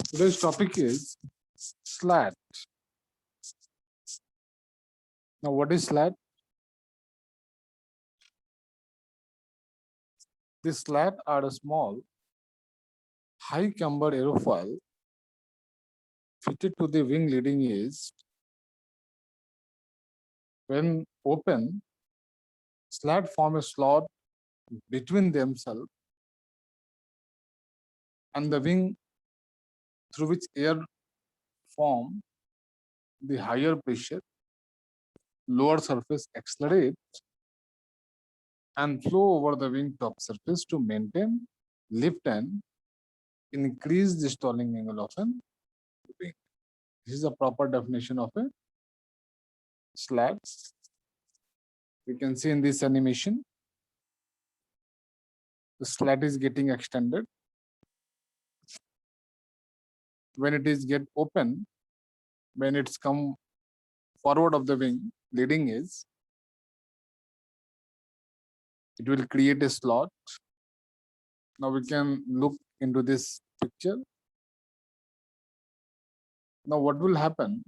Today's topic is slat. Now, what is slat? This slat are a small, high cambered aerofoil fitted to the wing leading edge. When open, slat form a slot between themselves and the wing through which air form the higher pressure, lower surface accelerate and flow over the wing top surface to maintain lift and increase the stalling angle of an wing. This is a proper definition of a slat. We can see in this animation, the slat is getting extended. When it is get open, when it's come forward of the wing, leading edge, it will create a slot. Now we can look into this picture. Now what will happen?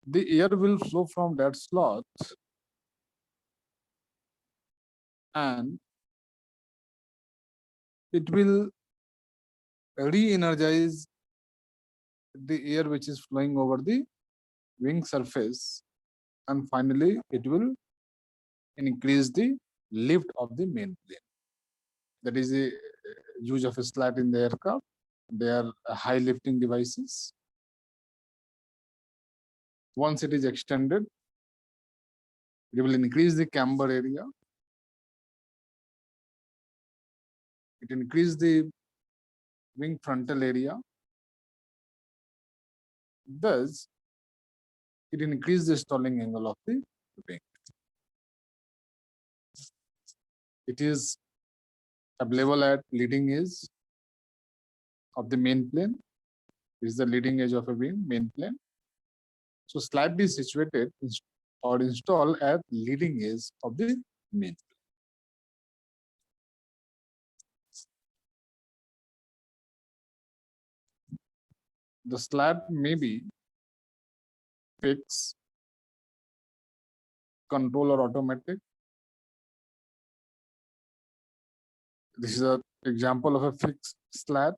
The air will flow from that slot and it will re-energize the air which is flowing over the wing surface, and finally it will increase the lift of the main plane. That is the use of a slat in the aircraft. They are high lifting devices. Once it is extended, it will increase the camber area. It increase the wing frontal area. Thus, it increases the stalling angle of the wing. It is available at leading edge of the main plane. This is the leading edge of a wing, main plane. So slat is situated or installed at leading edge of the main plane. The slat may be fixed, control or automatic. This is an example of a fixed slat.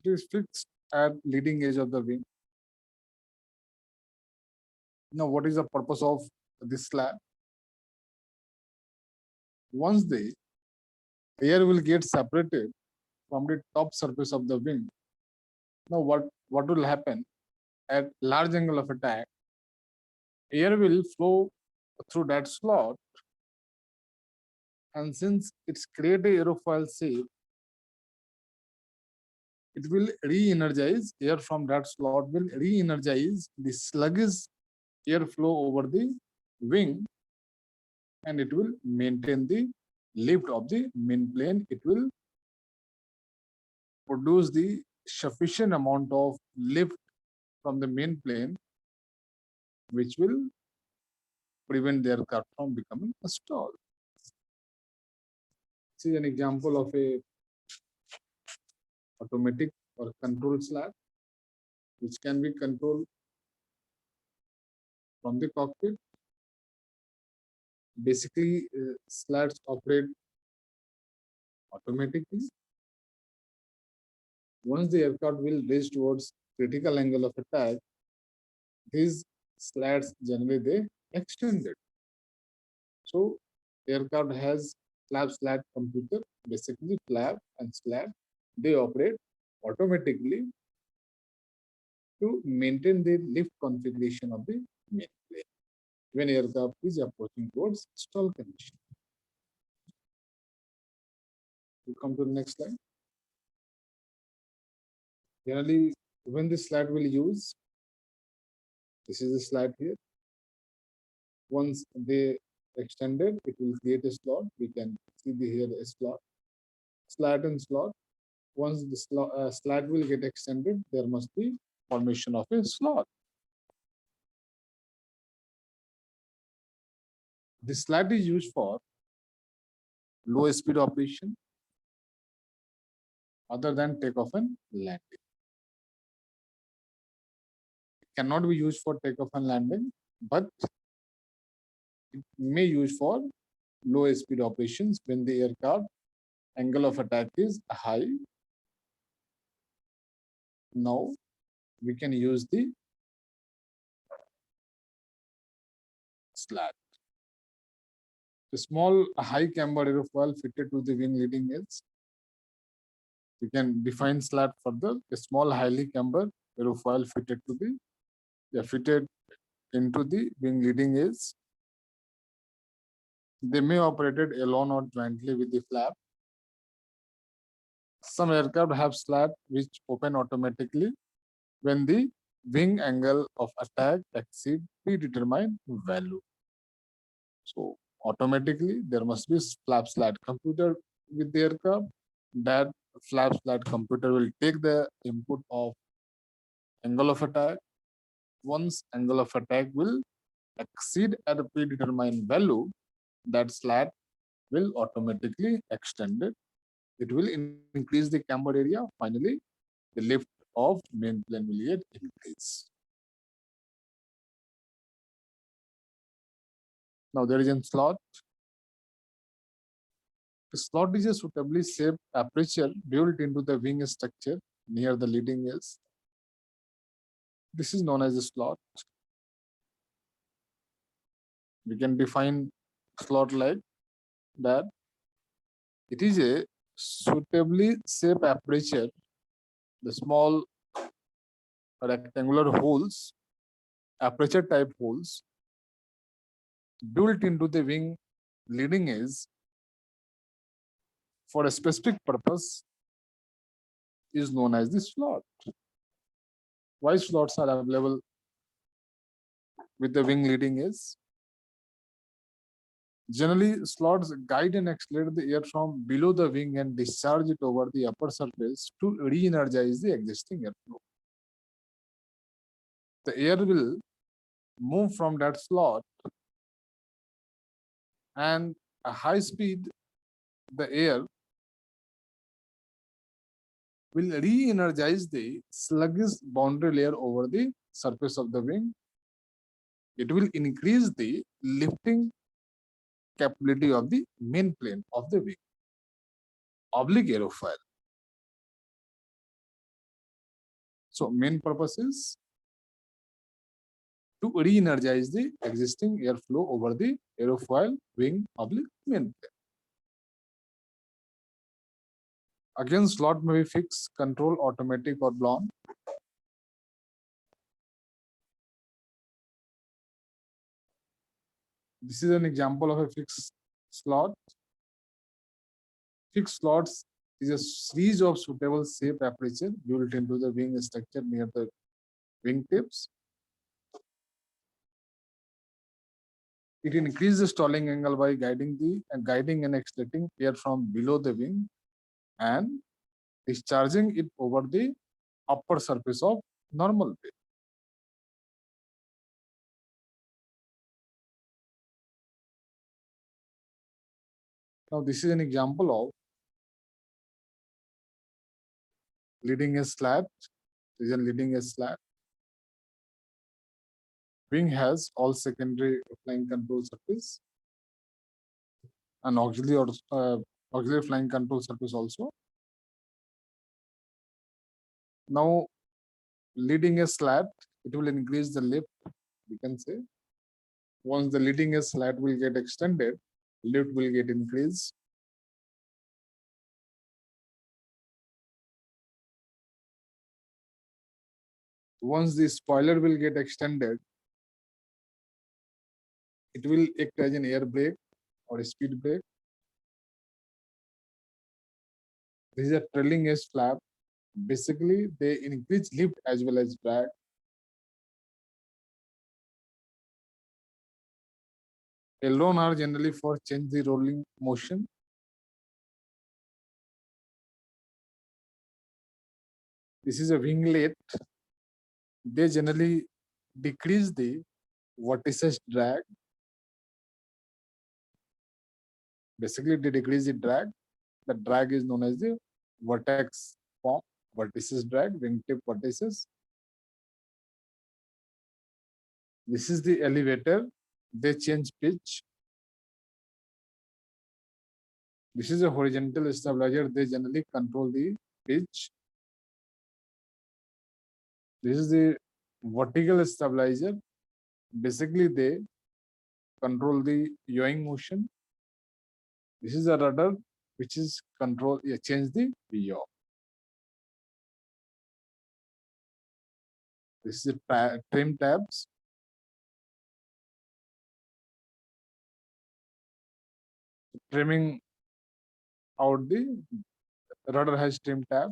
It is fixed at leading edge of the wing. Now, what is the purpose of this slat? Once the air will get separated from the top surface of the wing, now what will happen? At large angle of attack, air will flow through that slot, and since it's created aerofoil shape, it will re-energize air from that slot, will re-energize the sluggish airflow over the wing, and it will maintain the lift of the main plane. It will produce the sufficient amount of lift from the main plane, which will prevent the aircraft from becoming a stall. This is an example of a automatic or control slat, which can be controlled from the cockpit. Basically, slats operate automatically. Once the aircraft will reach towards critical angle of attack, these slats generally they extended. So aircraft has flap slat computer. Basically, flap and slat they operate automatically to maintain the lift configuration of the main plane when aircraft is approaching towards stall condition. We come to the next slide. Generally, when this slat will use, this is the slat here. Once they extended, it will create a slot. We can see here a slot, slat and slot. Once the slat will get extended, there must be formation of a slot. This slat is used for low speed operation, other than takeoff and landing. It cannot be used for takeoff and landing, but it may use for low speed operations when the aircraft angle of attack is high. Now we can use the slat. The small high camber aerofoil fitted to the wing leading edge. We can define slat further. A small highly camber aerofoil fitted into the wing leading edge. They may operated alone or jointly with the flap. Some aircraft have slat which open automatically when the wing angle of attack exceed predetermined value. So automatically there must be flap slat computer with the aircraft. That flap slat computer will take the input of angle of attack. Once angle of attack will exceed at a predetermined value, that slat will automatically extend it. It will increase the camber area. Finally, the lift of main plane will get increase. Now there is a slot. The slot is a suitably shaped aperture built into the wing structure near the leading edge. This is known as a slot. We can define slot like that. It is a suitably shaped aperture, the small rectangular holes, aperture type holes built into the wing leading edge for a specific purpose is known as the slot. Why slots are available with the wing leading edge? Generally, slots guide and accelerate the air from below the wing and discharge it over the upper surface to re-energize the existing airflow. The air will move from that slot, and at high speed, the air will re-energize the sluggish boundary layer over the surface of the wing. It will increase the lifting capability of the main plane of the wing, oblique aerofoil. So main purpose is to re-energize the existing airflow over the aerofoil wing oblique main plane. Again, slot may be fixed, control, automatic, or blown. This is an example of a fixed slot. Fixed slots is a series of suitable shape aperture built into the wing structure near the wing tips. It increases the stalling angle by guiding and accelerating air from below the wing and discharging it over the upper surface of normal wing. Now this is an example of leading edge slat. This is a leading edge slat. Wing has all secondary flying control surface and auxiliary flying control surface also. Now, leading edge slat, it will increase the lift, we can say. Once the leading edge slat will get extended, lift will get increased. Once the spoiler will get extended, it will act as an air brake or a speed brake. This is a trailing edge flap. Basically, they increase lift as well as drag. Aileron are generally for change the rolling motion. This is a winglet. They generally decrease the vortices drag. Basically, they decrease the drag. The drag is known as the vertex form, vertices drag, wingtip vertices. This is the elevator. They change pitch. This is a horizontal stabilizer. They generally control the pitch. This is the vertical stabilizer. Basically, they control the yawing motion. This is a rudder, which is change the yaw. This is the trim tabs. Trimming out the rudder has trim tab.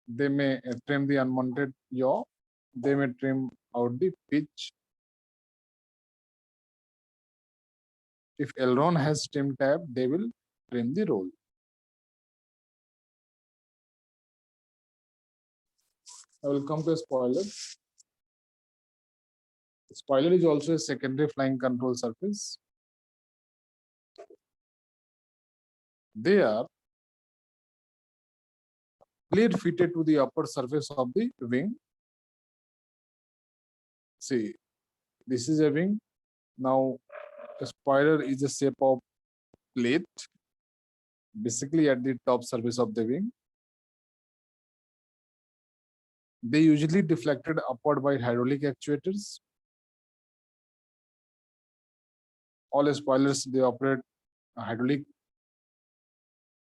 They may trim the unwanted yaw. They may trim out the pitch. If aileron has trim tab, they will trim the roll. I will come to a spoiler. Spoiler is also a secondary flying control surface. They are plate fitted to the upper surface of the wing. See, this is a wing. Now, a spoiler is a shape of plate, basically at the top surface of the wing. They usually deflected upward by hydraulic actuators. All spoilers, they operate hydraulic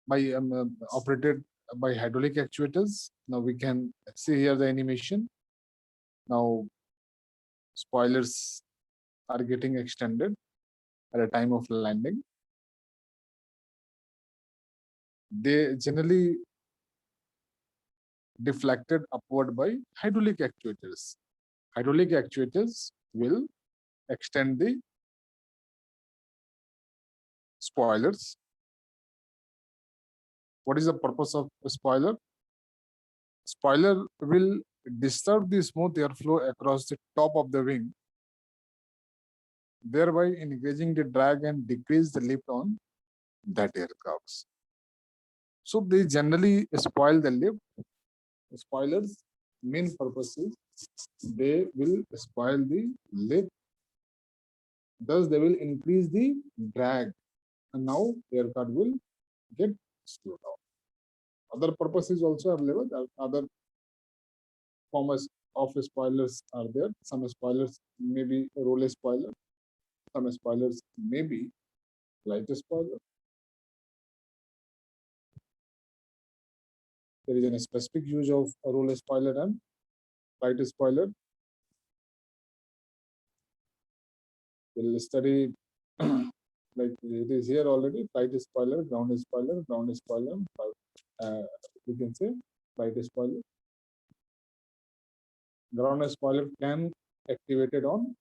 by operated by hydraulic actuators. Now we can see here the animation. Now spoilers are getting extended at a time of landing. They generally deflected upward by hydraulic actuators. Hydraulic actuators will extend the spoilers. What is the purpose of a spoiler? Spoiler will disturb the smooth airflow across the top of the wing, thereby increasing the drag and decrease the lift on that aircraft. So they generally spoil the lift. Spoilers' main purpose is they will spoil the lift. Thus, they will increase the drag, and now aircraft will get slowed down. Other purposes also available. Other forms of spoilers are there. Some spoilers may be roll spoiler. Some spoilers may be light spoiler. There is a specific use of a roll spoiler and light spoiler. We'll study like it is here already. Light spoiler, ground spoiler, ground spoiler. We can say light spoiler. Ground spoiler can activated on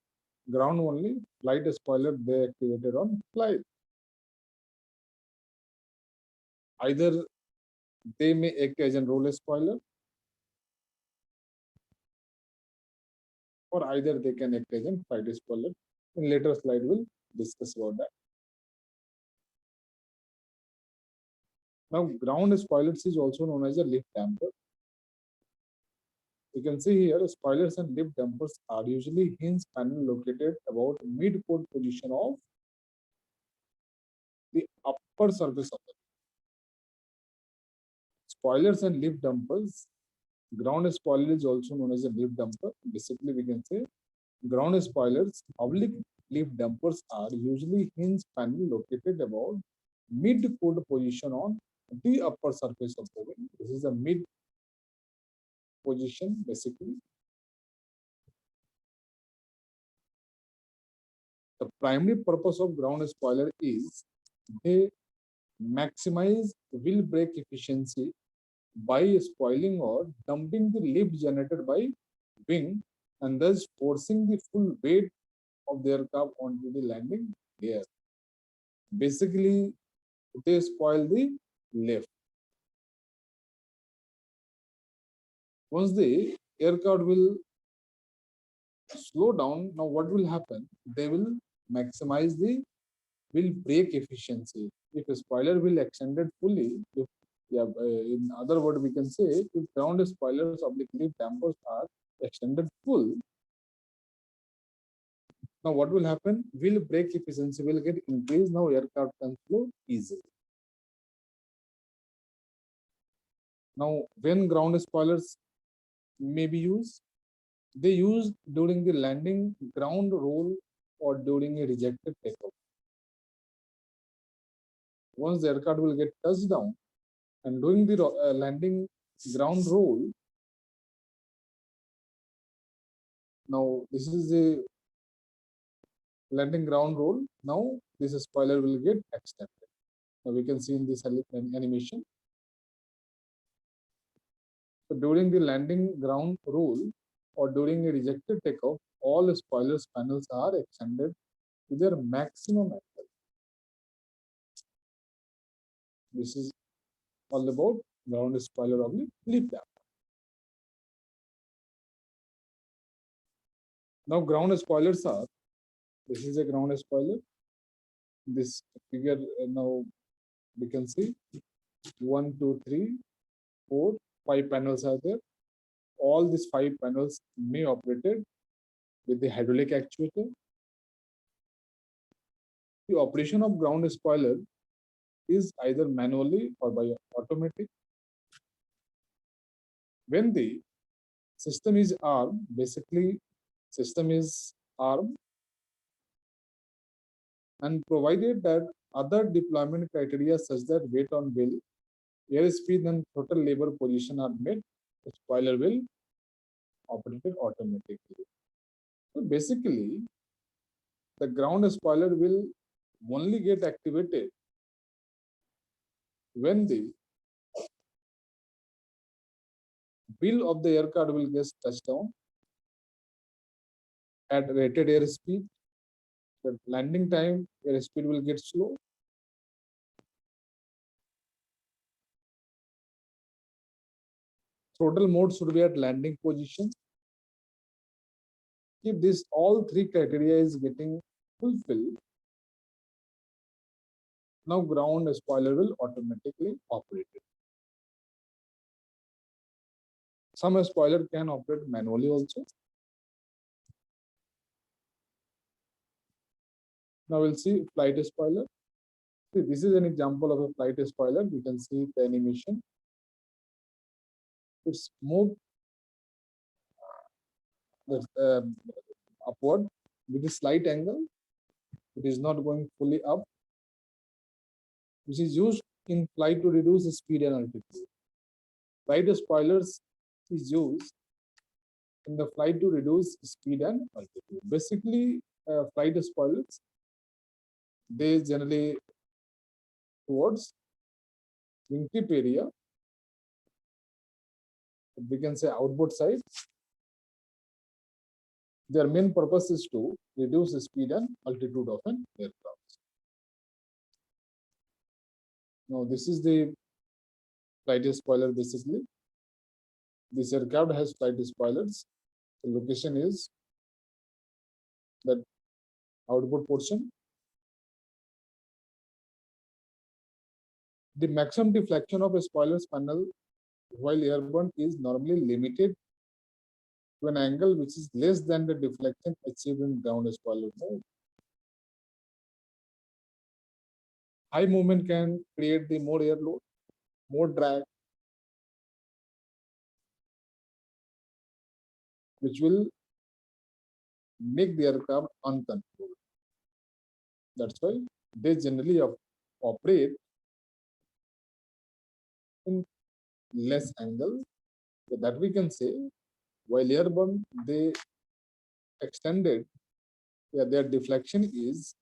ground only. Light spoiler they activated on flight. Either they may act as a roll spoiler, or either they can act as a flight spoiler. In later slide, we'll discuss about that. Now, ground spoilers is also known as a lift damper. You can see here, spoilers and lift dampers are usually hinge panel located about mid-chord position of the upper surface of the wing. Spoilers and lift dampers. Ground spoiler is also known as a lift damper. Basically, we can say ground spoilers, oblique lift dampers are usually hinge panel located about mid-chord position on the upper surface of the wing. This is a mid position basically. The primary purpose of ground spoiler is they maximize wheel brake efficiency by spoiling or dumping the lift generated by wing and thus forcing the full weight of the aircraft onto the landing gear. Basically, they spoil the lift. Once the aircraft will slow down, now what will happen? They will maximize the will brake efficiency. If a spoiler will extended fully, if in other word we can say if ground spoilers oblique leaf dampers are extended full, now what will happen? Will brake efficiency will get increased. Now aircraft can flow easily. Now when ground spoilers may be used, they use during the landing, ground roll, or during a rejected takeoff. Once the aircraft will get touched down and doing the landing ground roll, now this is the landing ground roll. Now this spoiler will get extended. Now we can see in this animation. So during the landing ground roll or during a rejected takeoff, all spoilers panels are extended to their maximum angle. This is all about ground spoiler oblique leaf damper. Now ground spoilers are, this is a ground spoiler. This figure now we can see 1, 2, 3, 4, 5 panels are there. All these 5 panels may operated with the hydraulic actuator. The operation of ground spoiler is either manually or by automatic. When the system is armed, basically system is armed and provided that other deployment criteria such that weight on wheel, airspeed and throttle lever position are met, the spoiler will operate automatically. So basically, the ground spoiler will only get activated when the wheel of the aircraft will get touched down at rated airspeed. The landing time airspeed will get slow. Throttle mode should be at landing position. If this all 3 criteria is getting fulfilled, now ground spoiler will automatically operate. Some spoiler can operate manually also. Now we'll see flight spoiler. See, this is an example of a flight spoiler. We can see the animation. It's moved upward with a slight angle. It is not going fully up, which is used in flight to reduce the speed and altitude. Flight spoilers is used in the flight to reduce speed and altitude. Basically, flight spoilers, they generally towards wingtip area, we can say outboard side. Their main purpose is to reduce the speed and altitude of an aircraft. Now this is the flight spoiler basically. This aircraft has flight spoilers. The location is that outboard portion. The maximum deflection of a spoilers panel while airborne is normally limited to an angle which is less than the deflection achieved in ground spoiler mode. High movement can create the more air load, more drag, which will make the aircraft uncontrolled. That's why they generally operate in less angle. So that we can say, while airborne, they extended, their deflection is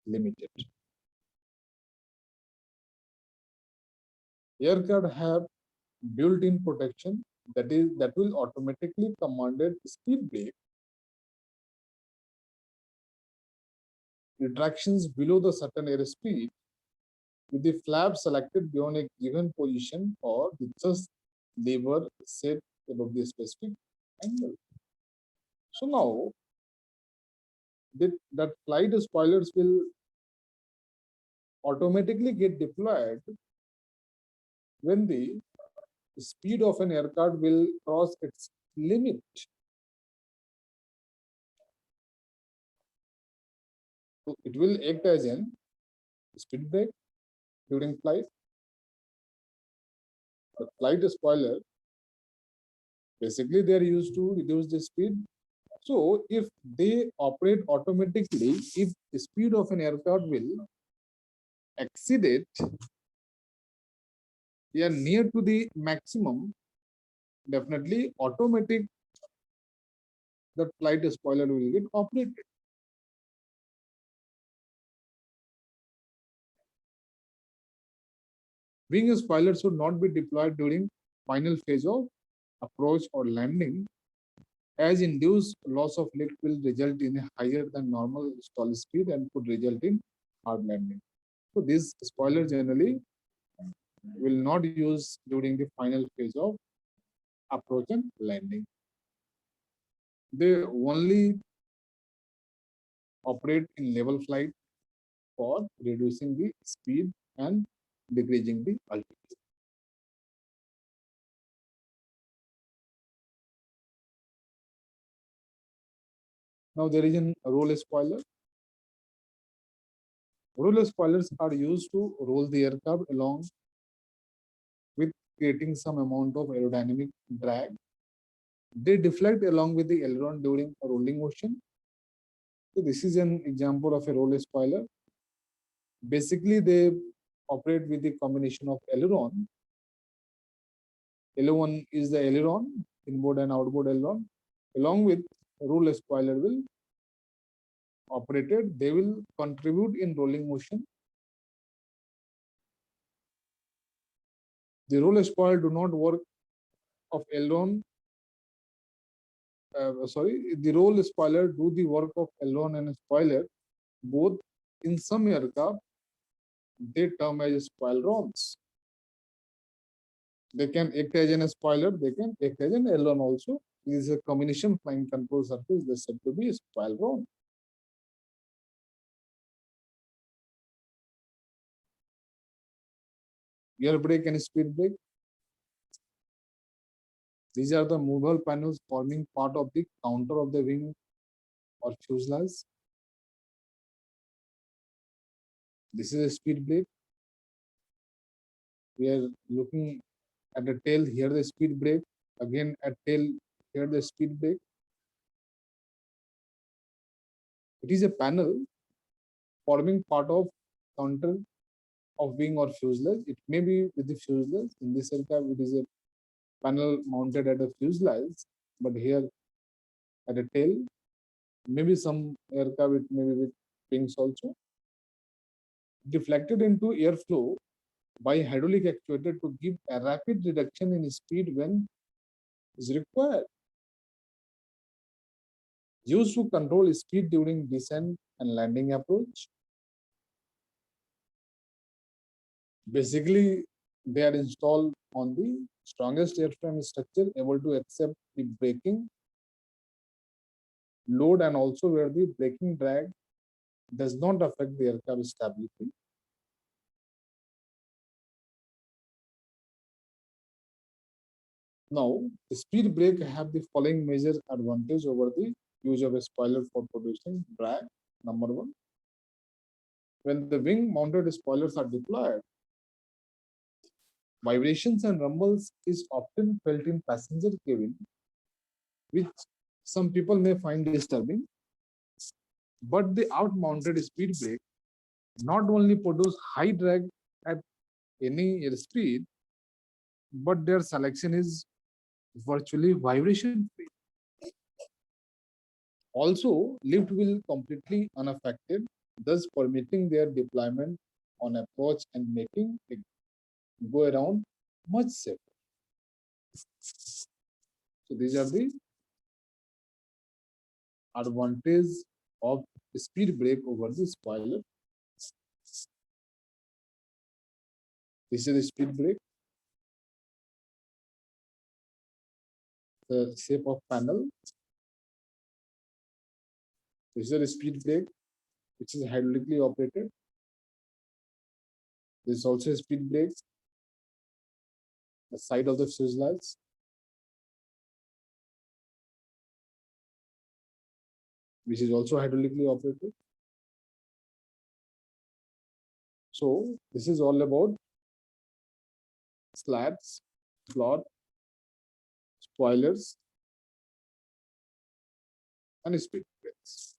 limited. Aircraft have built-in protection that will automatically commanded speed brake retractions below the certain airspeed with the flap selected beyond a given position or the thrust lever set above the specific angle. So now that flight spoilers will automatically get deployed when the speed of an aircraft will cross its limit. So it will act as an speed brake during flight. The flight spoiler, basically they are used to reduce the speed. So if they operate automatically, if the speed of an aircraft will exceed it, they are near to the maximum, definitely automatic the flight spoiler will get operated. Wing spoiler should not be deployed during final phase of approach or landing, as induced loss of lift will result in a higher than normal stall speed and could result in hard landing. So this spoiler generally will not use during the final phase of approach and landing. They only operate in level flight for reducing the speed and decreasing the altitude. Now there is a roll spoiler. Roll spoilers are used to roll the aircraft along with creating some amount of aerodynamic drag. They deflect along with the aileron during a rolling motion. So this is an example of a roll spoiler. Basically, they operate with the combination of aileron. L1 is the aileron, inboard and outboard aileron, along with roll spoiler will operated. They will contribute in rolling motion. The roll spoiler do not work of aileron. The roll spoiler do the work of aileron and spoiler both. In some aircraft, they term as spoilerons. They can act as a spoiler, they can act as an aileron also. This is a combination flying control surface, they said to be a spoileron. Air brake and speed brake. These are the movable panels forming part of the counter of the wing or fuselage. This is a speed brake. We are looking at the tail, here the speed brake. Again at tail, here the speed brake. It is a panel forming part of counter of wing or fuselage. It may be with the fuselage. In this aircraft, it is a panel mounted at a fuselage, but here at a tail. Maybe some aircraft it may be with wings also. Deflected into airflow by hydraulic actuator to give a rapid reduction in speed when is required. Used to control speed during descent and landing approach. Basically, they are installed on the strongest airframe structure able to accept the braking load and also where the braking drag does not affect the aircraft stability. Now, the speed brake have the following major advantage over the use of a spoiler for producing drag. Number one, when the wing mounted spoilers are deployed, vibrations and rumbles is often felt in passenger cabin, which some people may find disturbing. But the out-mounted speed brake not only produce high drag at any airspeed, but their selection is virtually vibration free. Also, lift will completely unaffected, thus permitting their deployment on approach and making it go around much safer. So these are the advantage of speed brake over the spoiler. This is the speed brake. The shape of panel. This is a speed brake, which is hydraulically operated. This is also a speed brake. The side of the fuselage. Which is also hydraulically operated. So this is all about slats, slot, spoilers, and speed brakes.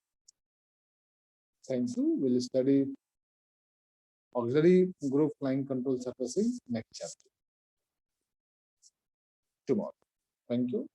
Thank you. We'll study auxiliary group flying control surfacing next chapter tomorrow. Thank you.